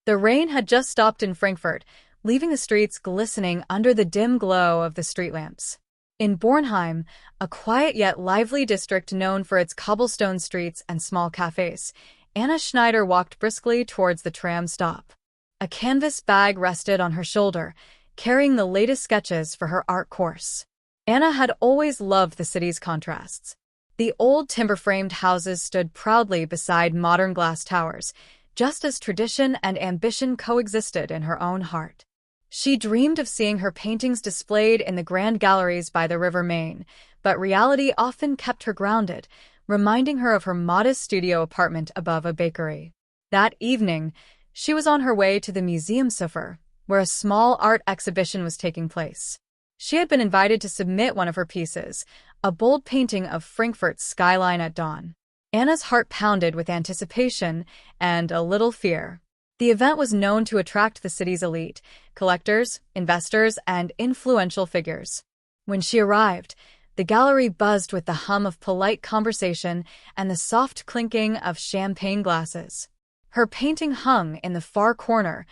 The rain had just stopped in Frankfurt, leaving the streets glistening under the dim glow of the street lamps. In Bornheim, a quiet yet lively district known for its cobblestone streets and small cafes, Anna Schneider walked briskly towards the tram stop. A canvas bag rested on her shoulder, carrying the latest sketches for her art course. Anna had always loved the city's contrasts. The old timber-framed houses stood proudly beside modern glass towers, just as tradition and ambition coexisted in her own heart. She dreamed of seeing her paintings displayed in the grand galleries by the River Main, but reality often kept her grounded, reminding her of her modest studio apartment above a bakery. That evening, she was on her way to the Museum Sofer, where a small art exhibition was taking place. She had been invited to submit one of her pieces, a bold painting of Frankfurt's skyline at dawn. Anna's heart pounded with anticipation and a little fear. The event was known to attract the city's elite, collectors, investors, and influential figures. When she arrived, the gallery buzzed with the hum of polite conversation and the soft clinking of champagne glasses. Her painting hung in the far corner,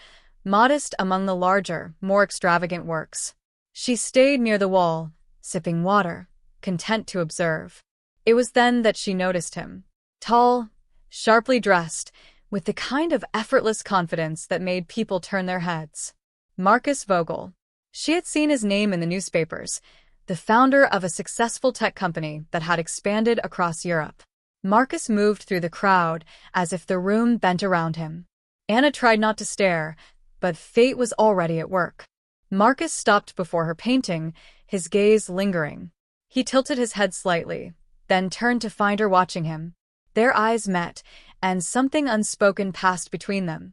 modest among the larger, more extravagant works. She stayed near the wall, sipping water, content to observe. It was then that she noticed him. Tall, sharply dressed, with the kind of effortless confidence that made people turn their heads. Markus Vogel. She had seen his name in the newspapers, the founder of a successful tech company that had expanded across Europe. Markus moved through the crowd as if the room bent around him. Anna tried not to stare, but fate was already at work. Markus stopped before her painting, his gaze lingering. He tilted his head slightly, then turned to find her watching him. Their eyes met, and something unspoken passed between them.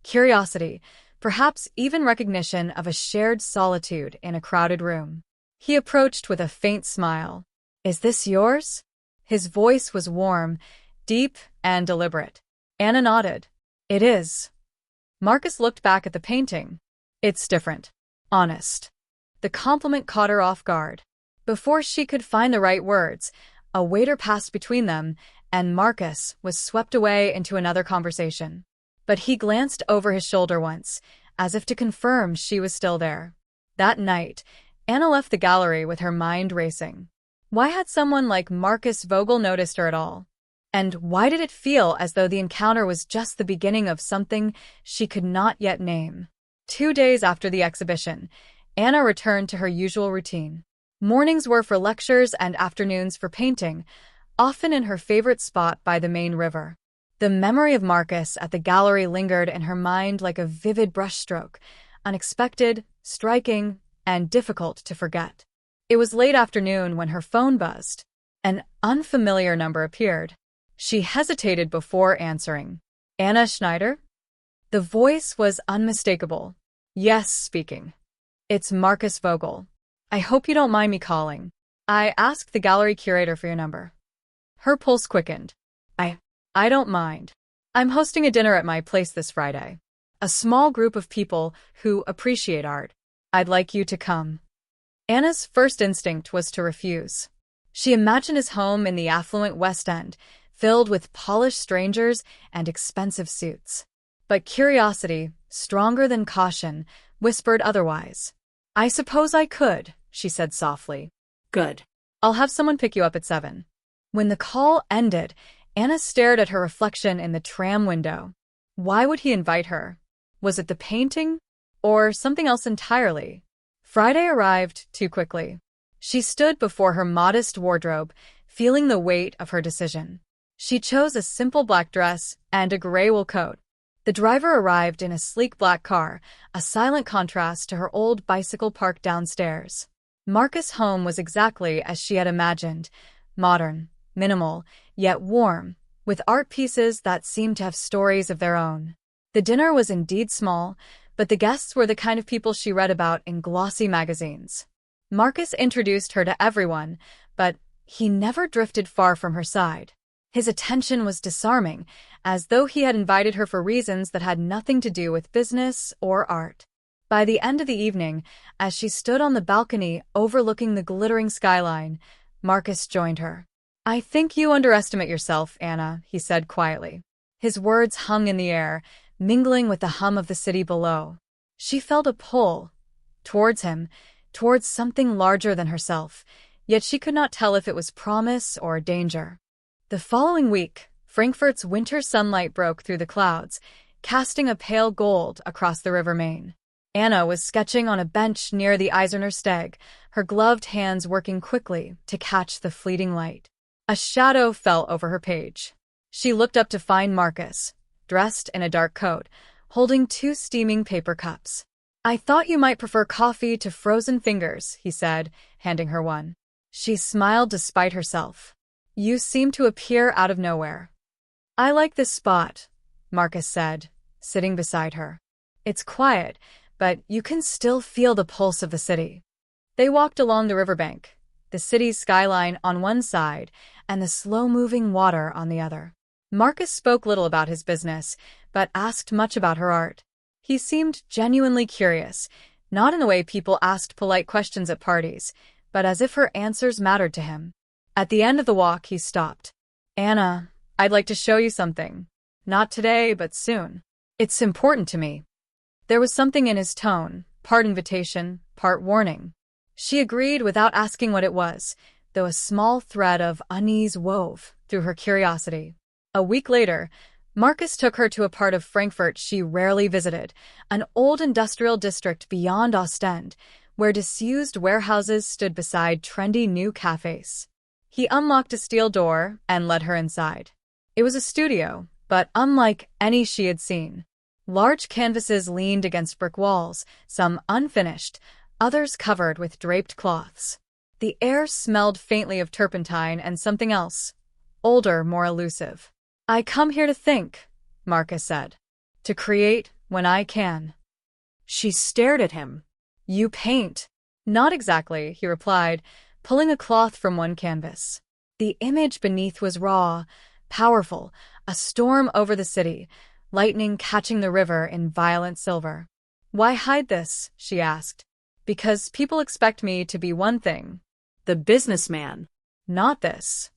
Curiosity, perhaps even recognition of a shared solitude in a crowded room. He approached with a faint smile. "Is this yours?" His voice was warm, deep, and deliberate. Anna nodded. "It is." Markus looked back at the painting. "It's different. Honest." The compliment caught her off guard. Before she could find the right words, a waiter passed between them, and Markus was swept away into another conversation. But he glanced over his shoulder once, as if to confirm she was still there. That night, Anna left the gallery with her mind racing. Why had someone like Markus Vogel noticed her at all? And why did it feel as though the encounter was just the beginning of something she could not yet name? 2 days after the exhibition, Anna returned to her usual routine. Mornings were for lectures and afternoons for painting, often in her favorite spot by the main river. The memory of Markus at the gallery lingered in her mind like a vivid brushstroke, unexpected, striking, and difficult to forget. It was late afternoon when her phone buzzed. An unfamiliar number appeared. She hesitated before answering. "Anna Schneider?" The voice was unmistakable. "Yes, speaking." "It's Markus Vogel. I hope you don't mind me calling. I asked the gallery curator for your number." Her pulse quickened. I don't mind. I'm hosting a dinner at my place this Friday. A small group of people who appreciate art. I'd like you to come." Anna's first instinct was to refuse. She imagined his home in the affluent West End, filled with polished strangers and expensive suits. But curiosity, stronger than caution, whispered otherwise. "I suppose I could," she said softly. "Good. I'll have someone pick you up at 7. When the call ended, Anna stared at her reflection in the tram window. Why would he invite her? Was it the painting? Or something else entirely? Friday arrived too quickly. She stood before her modest wardrobe, feeling the weight of her decision. She chose a simple black dress and a gray wool coat. The driver arrived in a sleek black car, a silent contrast to her old bicycle parked downstairs. Markus' home was exactly as she had imagined, modern, minimal, yet warm, with art pieces that seemed to have stories of their own. The dinner was indeed small, but the guests were the kind of people she read about in glossy magazines. Markus introduced her to everyone, but he never drifted far from her side. His attention was disarming, as though he had invited her for reasons that had nothing to do with business or art. By the end of the evening, as she stood on the balcony overlooking the glittering skyline, Markus joined her. "I think you underestimate yourself, Anna," he said quietly. His words hung in the air, mingling with the hum of the city below. She felt a pull towards him, towards something larger than herself, yet she could not tell if it was promise or danger. The following week, Frankfurt's winter sunlight broke through the clouds, casting a pale gold across the river Main. Anna was sketching on a bench near the Eiserner Steg, her gloved hands working quickly to catch the fleeting light. A shadow fell over her page. She looked up to find Marcus, dressed in a dark coat, holding 2 steaming paper cups. "I thought you might prefer coffee to frozen fingers," he said, handing her one. She smiled despite herself. "You seem to appear out of nowhere." "I like this spot," Marcus said, sitting beside her. "It's quiet, but you can still feel the pulse of the city." They walked along the riverbank, the city's skyline on one side and the slow-moving water on the other. Marcus spoke little about his business, but asked much about her art. He seemed genuinely curious, not in the way people asked polite questions at parties, but as if her answers mattered to him. At the end of the walk, he stopped. "Anna, I'd like to show you something. Not today, but soon. It's important to me." There was something in his tone, part invitation, part warning. She agreed without asking what it was, though a small thread of unease wove through her curiosity. A week later, Marcus took her to a part of Frankfurt she rarely visited, an old industrial district beyond Ostend, where disused warehouses stood beside trendy new cafes. He unlocked a steel door and led her inside. It was a studio, but unlike any she had seen. Large canvases leaned against brick walls, some unfinished, others covered with draped cloths. The air smelled faintly of turpentine and something else, older, more elusive. "I come here to think," Marcus said. "To create when I can." She stared at him. "You paint?" "Not exactly," he replied, pulling a cloth from one canvas. The image beneath was raw, powerful, a storm over the city, lightning catching the river in violent silver. "Why hide this?" she asked. "Because people expect me to be one thing. The businessman. Not this."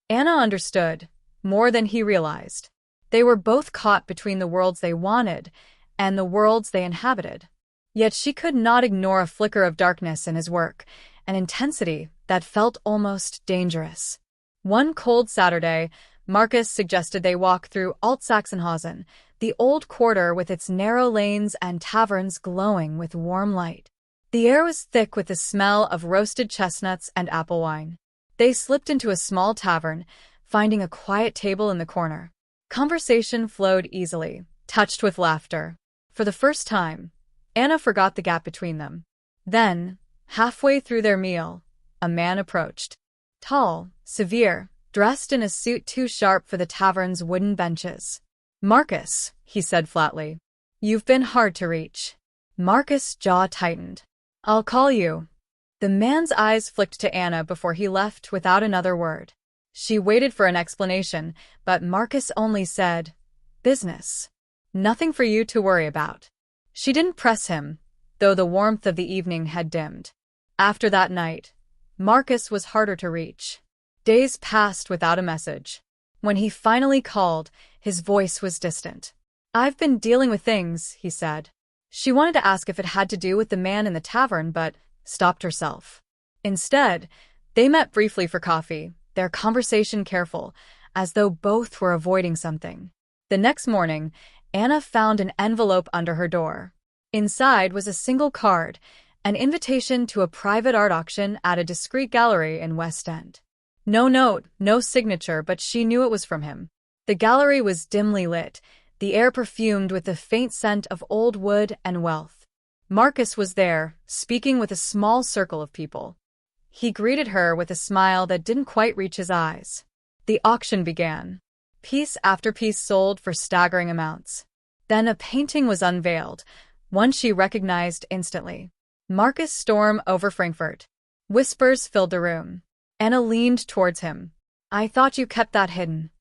Anna understood, more than he realized. They were both caught between the worlds they wanted and the worlds they inhabited. Yet she could not ignore a flicker of darkness in his work, an intensity that felt almost dangerous. One cold Saturday, Marcus suggested they walk through Alt-Sachsenhausen, the old quarter with its narrow lanes and taverns glowing with warm light. The air was thick with the smell of roasted chestnuts and apple wine. They slipped into a small tavern, finding a quiet table in the corner. Conversation flowed easily, touched with laughter. For the first time, Anna forgot the gap between them. Then, halfway through their meal, a man approached. Tall, severe, dressed in a suit too sharp for the tavern's wooden benches. "Marcus," he said flatly. "You've been hard to reach." Marcus' jaw tightened. "I'll call you." The man's eyes flicked to Anna before he left without another word. She waited for an explanation, but Marcus only said, "Business. Nothing for you to worry about." She didn't press him, though the warmth of the evening had dimmed. After that night, Marcus was harder to reach. Days passed without a message. When he finally called, his voice was distant. "I've been dealing with things," he said. She wanted to ask if it had to do with the man in the tavern, but stopped herself. Instead, they met briefly for coffee, their conversation careful, as though both were avoiding something. The next morning, Anna found an envelope under her door. Inside was a single card, an invitation to a private art auction at a discreet gallery in West End. No note, no signature, but she knew it was from him. The gallery was dimly lit, the air perfumed with the faint scent of old wood and wealth. Marcus was there, speaking with a small circle of people. He greeted her with a smile that didn't quite reach his eyes. The auction began. Piece after piece sold for staggering amounts. Then a painting was unveiled, one she recognized instantly. Marcus' Storm over Frankfurt. Whispers filled the room. Anna leaned towards him. "I thought you kept that hidden."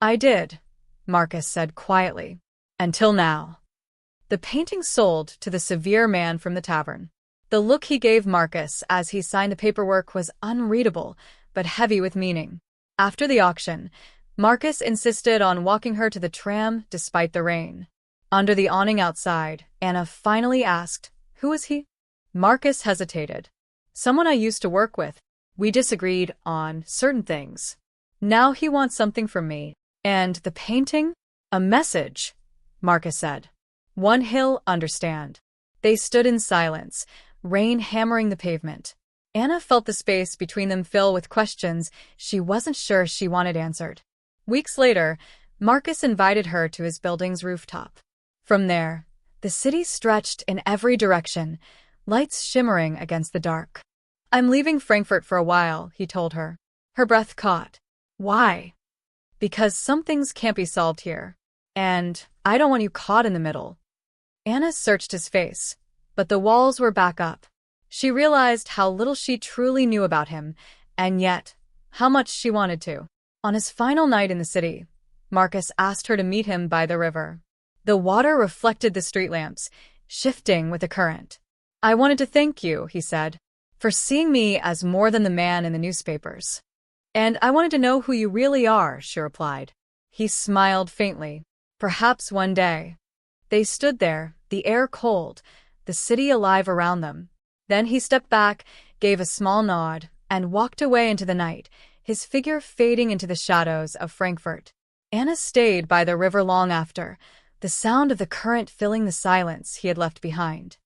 "I did," Marcus said quietly. "Until now." The painting sold to the severe man from the tavern. The look he gave Marcus as he signed the paperwork was unreadable, but heavy with meaning. After the auction, Marcus insisted on walking her to the tram despite the rain. Under the awning outside, Anna finally asked, "Who is he?" Marcus hesitated. "Someone I used to work with. We disagreed on certain things. Now he wants something from me. And the painting? A message," Marcus said. "One he'll understand." They stood in silence, rain hammering the pavement. Anna felt the space between them fill with questions she wasn't sure she wanted answered. Weeks later, Marcus invited her to his building's rooftop. From there, the city stretched in every direction, lights shimmering against the dark. "I'm leaving Frankfurt for a while," he told her. Her breath caught. "Why?" "Because some things can't be solved here. And I don't want you caught in the middle." Anna searched his face, but the walls were back up. She realized how little she truly knew about him, and yet, how much she wanted to. On his final night in the city, Marcus asked her to meet him by the river. The water reflected the street lamps, shifting with the current. "I wanted to thank you," he said, "for seeing me as more than the man in the newspapers." "And I wanted to know who you really are," she replied. He smiled faintly. "Perhaps one day." They stood there, the air cold, the city alive around them. Then he stepped back, gave a small nod, and walked away into the night, his figure fading into the shadows of Frankfurt. Anna stayed by the river long after, the sound of the current filling the silence he had left behind.